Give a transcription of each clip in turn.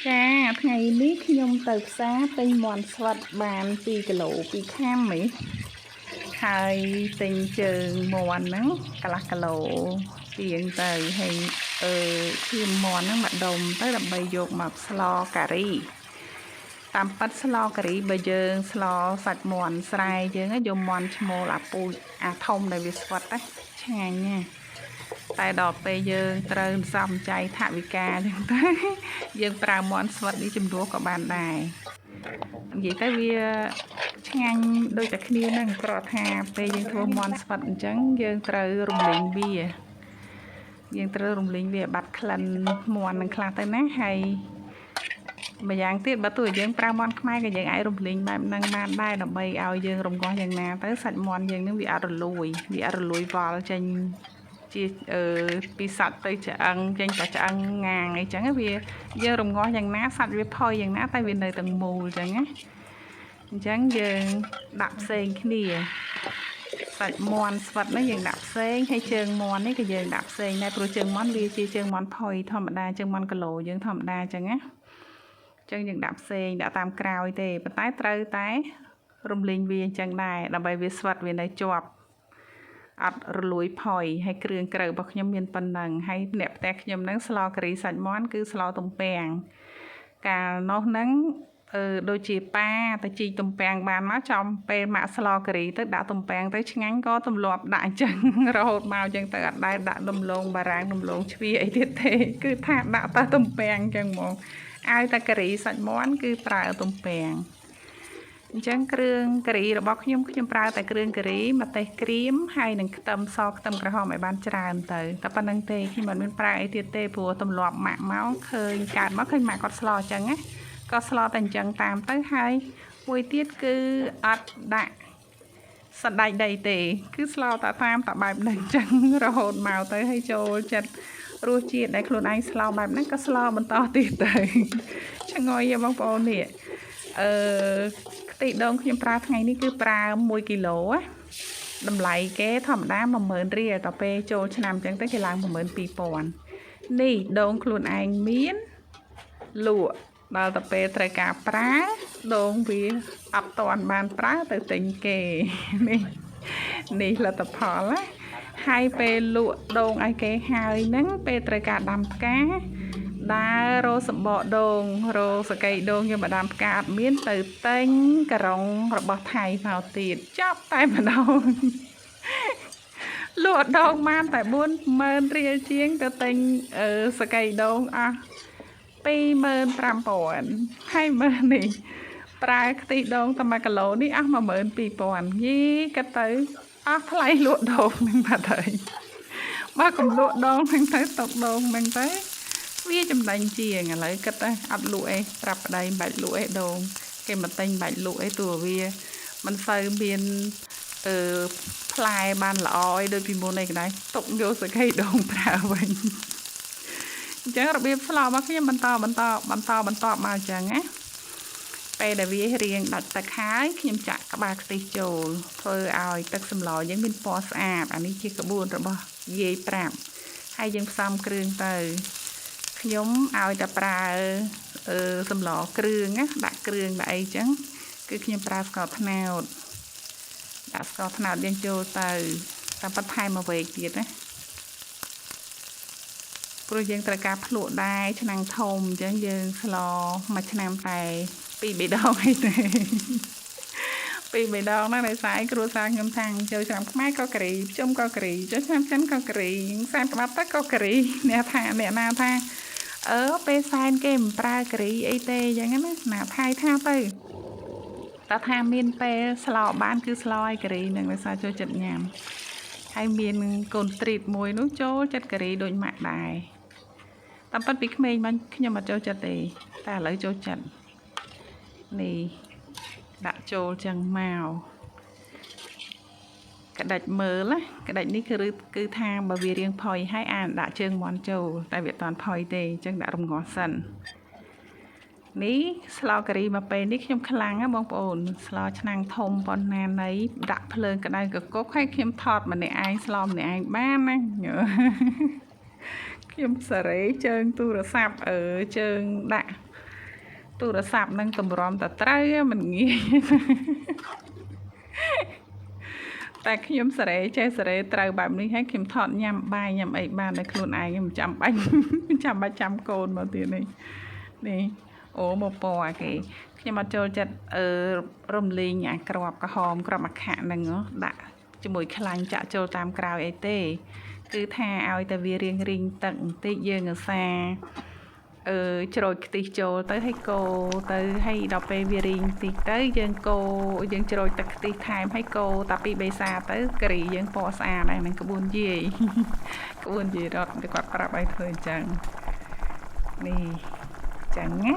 ចាថ្ងៃនេះខ្ញុំទៅផ្សារទិញមាន់ស្វិតបាន2គីឡូ2ខាំហីហើយទិញជើងមាន់ហ្នឹងកន្លះគីឡូជាងទៅហើយឈាមមាន់ហ្នឹងមកដុំទៅដើម្បីយកមកស្លការីតាមប៉ាត់ស្លការីបើយើងស្លសាច់មាន់ស្រែយើងយកមាន់ឈ្មោលអាពូជអាធំដែលវាស្វិតណាឆ្ងាញ់ណាតែដល់ពេលយើងត្រូវសំចៃថវិកាអញ្ចឹងទៅយើងប្រើមាន់ស្វិតនេះជំនួសក៏បានដែរនិយាយទៅវាឆ្ងាញ់ដូចតែគ្នាហ្នឹងគ្រាន់ថាពេលយើងធ្វើមាន់ស្វិតអញ្ចឹងយើងត្រូវរំលីងវាបាត់ក្លិនមាន់នឹងខ្លះទៅណាហើយម្យ៉ាងទៀតបើទោះយើងប្រើមាន់ខ្មែរក៏យើងអាចរំលីងបែបហ្នឹងបានដែរដើម្បីឲ្យយើងរំងាស់យ៉ាងណាទៅសាច់មាន់យើងនឹងវាអត់រលួយវល់ចេញជាពីសាច់ទៅឆ្អឹងចេញតែឆ្អឹងងាងអីចឹងវាយើងរំងាស់យ៉ាងណាសាច់វាផុយយ៉ាងណាតែវានៅទាំងមូលចឹងណាអញ្ចឹងយើងដាក់ផ្សេងគ្នាសាច់មាន់ស្វិតនេះយើងដាក់ផ្សេងហើយជើងមាន់នេះក៏យើងដាក់ផ្សេងដែរព្រោះជើងមាន់វាជាជើងមាន់ផុយធម្មតាជើងមាន់គីឡូយើងធម្មតាចឹងណាចឹងយើងដាក់ផ្សេងដាក់តាមក្រោយទេប៉ុន្តែត្រូវតែរំលីងវាអញ្ចឹងដែរដើម្បីវាស្វិតវានៅជាប់អត់រលួយផុយហើយគ្រឿងក្រៅរបស់ខ្ញុំមានប៉ុណ្ណឹងហើយអ្នកផ្ទះខ្ញុំហ្នឹងស្លការីសាច់មាន់គឺស្លទំពាំងកាលនោះហ្នឹងដូចជាប៉ាទៅជីកទំពាំងបានមកចំពេលម៉ាក់ស្លការីទៅដាក់ទំពាំងទៅឆ្ងាញ់ក៏ទម្លាប់ដាក់អញ្ចឹងរហូតមកអញ្ចឹងទៅអត់ដែលដាក់ដំឡូងបារាំងដំឡូងជ្វាអីទៀតទេគឺថាដាក់តែទំពាំងអញ្ចឹងហ្មងឲ្យតែការីសាច់មាន់គឺប្រើទំពាំងអញ្ចឹងគ្រឿងការីរបស់ខ្ញុំប្រើតែគ្រឿងការីម្ទេសក្រៀមហើយនឹងខ្ទឹមសខ្ទឹមក្រហមឲ្យបានច្រើនទៅតែប៉ុណ្្នឹងទេខ្ញុំមិនមានប្រើអីទៀតទេព្រោះទម្លាប់ម៉ាក់មកឃើញកើតមកឃើញម៉ាក់គាត់ស្លអញ្ចឹងណាក៏ស្លតែអញ្ចឹងតាមទៅហើយមួយទៀតគឺអត់ដាក់សណ្តែកដីទេគឺស្លតែតាមតែបែបហ្នឹងអញ្ចឹងរហូតមកទៅហើយចូលចិត្តរសជាតិដែលខ្លួនឯងស្លបែបហ្នឹងក៏ស្លបន្តទៀតទៅឆ្ងល់យបងប្អូននេះខ្ទិះដូងខ្ញុំប្រើថ្ងៃនេះគឺប្រើ1គីឡូណាតម្លៃគេធម្មតា10000រៀលដល់ពេលចូលឆ្នាំអញ្ចឹងទៅគេឡើង12000នេះដូងខ្លួនឯងមានលក់ដល់ទៅពេលត្រូវការប្រើដូងវាអត់តាន់បានប្រើទៅទិញគេនេះលទ្ធផលណាហើយពេលលក់ដូងឲ្យគេហើយហ្នឹងពេលត្រូវការដាំផ្កាដើររកសម្បកដូងរកសកៃដូងយកមកដាំផ្កាអត់មានទៅទិញការុងរបស់ថៃមកទៀតចាប់តែម្ដងលក់ដូងបានតែ40000រៀលជាងទៅទិញសកៃដូងអស់25000ហើយមើលនេះប្រើខ្ទិះដូងតែ1គីឡូនេះអស់12000យីក៏ទៅអស់ថ្លៃលក់ដូងនឹងបាត់ហើយបើកុំលក់ដូងហ្នឹងទៅຕົកដូងហ្នឹងទៅវាចំណេញជាងឥឡូវគិតទៅអត់លក់អីប្រាប់ប្តីមិនបាច់លក់អីដូងគេមកទិញមិនបាច់លក់អីទោះវាមិនសូវមានផ្លែបានល្អអីដូចពីមុនឯកដែរຕົកយកសកៃដូងប្រើវិញអញ្ចឹងរបៀបស្លរបស់ខ្ញុំបន្តមកអញ្ចឹងណាពេលដែលវារៀងដាច់ទឹកហើយខ្ញុំចាក់ក្បាលខ្ទិះចូលធ្វើឲ្យទឹកសម្លយើងមានពណ៌ស្អាតអានេះជាក្បួនរបស់យាយប្រាប់ហើយយើងផ្សំគ្រឿងទៅខ្ញុំឲ្យតែប្រើសម្លគ្រឿងណាដាក់គ្រឿងដាក់អីចឹងគឺខ្ញុំប្រើស្ករត្នោតដាក់ស្ករត្នោតយើងចូលទៅតាមបន្ថែមមួយវែកទៀតណាព្រោះយើងត្រូវការភ្លក់ដែរឆ្នាំងធំអញ្ចឹងយើងស្លមួយឆ្នាំតែ2-3ដងអីទេ2-3ដងណាដោយសារគ្រួសារខ្ញុំថាចូលឆ្នាំខ្មែរក៏ការីភ្ជុំក៏ការីចូលឆ្នាំចិនក៏ការីសែនក្បាត់ទៅក៏ការីអ្នកណាថាពេលសែនគេមិនប្រើការីអីទេអញ្ចឹងណាណាថៃថាទៅតើថាមានពេលស្លោបានគឺស្លោឲ្យការីនឹងដោយសារចូលចិត្តញ៉ាំហើយមានកូនត្រៀតមួយនោះចូលចិត្តការីដូចម៉ាក់ដែរតាមពិតពីក្មេងមកខ្ញុំអត់ចូលចិត្តទេតែឥឡូវចូលចិត្តនេះដាក់ចូលចឹងមកក្តិចមើលណាក្តិចនេះគឺថាបើវារៀងផុយហើយអាចដាក់ជើងមាន់ចូលតែវាអត់តាន់ផុយទេអញ្ចឹងដាក់រំងាស់សិននេះស្លការីមកពេលនេះខ្ញុំខ្លាំងណាបងប្អូនស្លឆ្នាំងធំប៉ុណ្ណាណីដាក់ភ្លើងក្តៅកកុកហើយខ្ញុំថតម្នាក់ឯងស្លម្នាក់ឯងបានណាខ្ញុំសេរីជើងទូរស័ព្ទជើងដាក់ ទូរស័ព្ទនឹងតម្រាំតែត្រូវមិនងាយតែខ្ញុំសេរីចេះសេរីត្រូវបែបនេះហើយខ្ញុំថតញ៉ាំបាយញ៉ាំអីបានតែខ្លួនឯងមិនចាំបាច់ចាំកូនមកទៀតនេះអូមកពណ៌គេខ្ញុំអត់ចូលចិត្តរំលេងអាក្របក្រហមក្របអាខៈហ្នឹងដាក់ជាមួយខ្លាញ់ចាក់ចូលតាមក្រោយអីទេគឺថាឲ្យតែវារៀងទឹកបន្តិចយើងឧស្សាហ៍ច្រូចខ្ទិះចូលទៅឲ្យកូរទៅឲ្យដល់ពេលវារីងតិចទៅយើងកូរយើងច្រូចទឹកខ្ទិះថែមឲ្យកូរតាពីបេសាទៅការីយើងពណ៌ស្អាតហើយនឹងក្បួនយាយរត់គាត់ប្រាប់ឲ្យធ្វើអញ្ចឹងនេះចឹងណា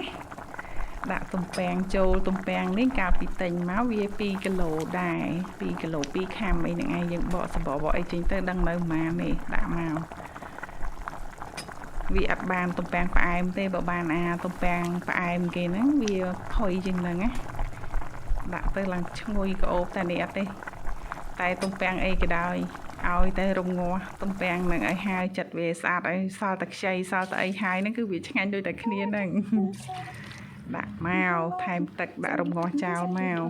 ដាក់ទំពាំងចូលទំពាំងនេះកាលពីទិញមកវា2គីឡូដែរ2គីឡូ2ខាំអីហ្នឹងឯងយើងបកសម្បកបកអីចេញទៅដឹងនៅប៉ុន្មាននេះដាក់មកវាអត់បានទំពាំងផ្អែមទេបើបានទំពាំងផ្អែមគេហ្នឹងវាផុយជាងហ្នឹងណាដាក់ទៅឡើងឈ្ងុយក្អូបតែនេះអត់ទេតែទំពាំងអីក៏ដោយឲ្យតែរងាស់ទំពាំងនឹងឲ្យហាយចិត្តវាស្អាតឲ្យសល់តែខ្ចីសល់តែអីហាយហ្នឹងគឺវាឆ្ងាញ់ដូចតែគ្នាហ្នឹងដាក់មកថែមទឹកដាក់រងាស់ចោលមក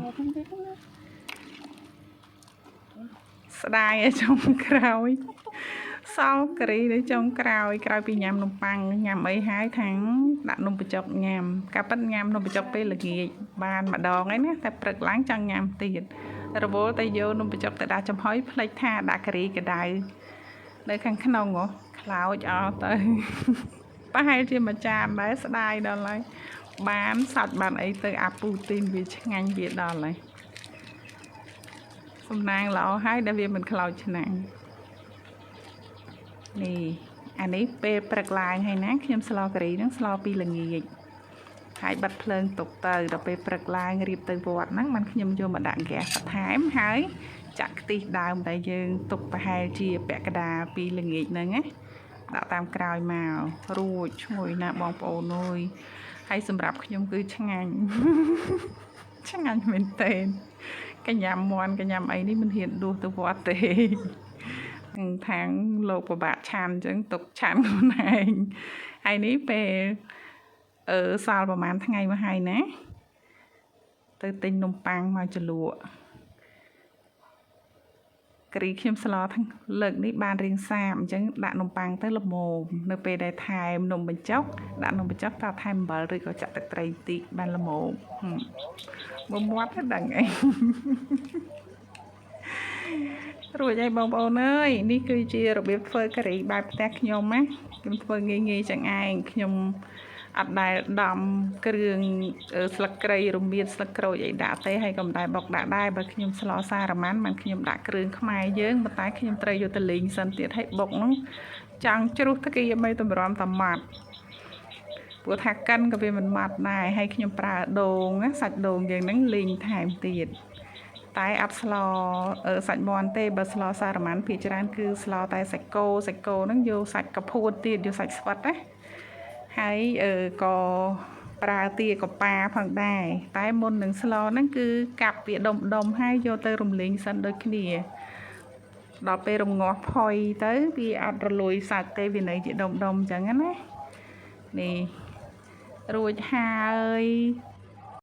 ស្ដាយឲ្យចុងក្រោយសល់ការីនៅចុងក្រោយពីញ៉ាំនំប៉័ងញ៉ាំអីហើយថាំងដាក់នំបញ្ចុកញ៉ាំកាប៉ិនញ៉ាំនំបញ្ចុកពេលល្ងាចបានម្ដងឯណាតែព្រឹកឡើងចង់ញ៉ាំទៀតរវល់តែយកនំបញ្ចុកទៅដាក់ចំហុយផ្លេចថាដាក់ការីក្ដៅនៅខាងក្នុងខ្លោចអស់ទៅប្រហែលជាមួយចានដែរស្ដាយដល់ហើយបានសាច់បានអីទៅអាពូទីនវាឆ្ងាញ់វាដល់ហើយសំណាងល្អហើយដែលវាមិនខ្លោចឆ្នាំងនេះអានេះពេលព្រឹកឡើងហើយណាខ្ញុំស្លការីហ្នឹងស្លពីល្ងាចហើយបិទភ្លើងទុកទៅដល់ពេលព្រឹកឡើងរៀបទៅវត្តហ្នឹងបានខ្ញុំយកមកដាក់ហ្គាសបន្ថែមហើយចាក់ខ្ទិះដើមដែលយើងទុកប្រហែលជាពាក់កណ្ដាលពីល្ងាចហ្នឹងណាដាក់តាមក្រោយមករួចឈ្ងុយណាបងប្អូនអើយហើយសម្រាប់ខ្ញុំគឺឆ្ងាញ់មែនទែនកញ្ញាំមន់កញ្ញាំអីនេះមិនហ៊ានដួសទៅវត្តទេខាងលោកពិបាកឆានអញ្ចឹងទុកឆានខ្លួនឯងហើយនេះពេលសល់ប្រហែលថ្ងៃមកហើយណាទៅទិញនំប៉័ងមកចលក់ការីខ្ញុំស្លទាំងលើកនេះបានរៀងសាបអញ្ចឹងដាក់នំប៉័ងទៅល្មមនៅពេលដែលថែមនំបញ្ចុកដាក់នំបញ្ចុកតថែមអំបិលឬក៏ចាក់ទឹកត្រីបន្តិចបានល្មមមកមាត់ទៅដឹងអីរួចហើយបងប្អូនអើយនេះគឺជារបៀបធ្វើការីបែបផ្ទះខ្ញុំណាខ្ញុំធ្វើងាយចឹងឯងខ្ញុំអត់ដែលដំគ្រឿងស្លឹកគ្រៃរមៀតស្លឹកក្រូចអីដាក់ទេហើយក៏មិនដែលបុកដាក់ដែរបើខ្ញុំស្លសារ៉ាម៉ាន់មិនខ្ញុំដាក់គ្រឿងខ្មែរយើងប៉ុន្តែខ្ញុំត្រូវយកទៅលេងសិនទៀតហើយបុកហ្នឹងចង់ជ្រុះទឹកគេមិនតម្រាំតែម៉ត់ព្រោះថាកិនក៏វាមិនម៉ត់ដែរហើយខ្ញុំប្រើដូងណាសាច់ដូងយើងហ្នឹងលេងថែមទៀតតែអត់ស្លសាច់មាន់ទេបើស្លសារ៉ាម៉ាន់ភាគច្រើនគឺស្លតែសាច់គោហ្នឹងយកសាច់កពួតទៀតយកសាច់ស្វិតណាហើយក៏ប្រើទាកប៉ាផងដែរតែមុននឹងស្លហ្នឹងគឺកាប់វាដុំហើយយកទៅរំលេងសិនដូចគ្នាដល់ពេលរងាស់ផុយទៅវាអត់រលួយសាច់ទេវានៅជាដុំអញ្ចឹងណានេះរួចហើយ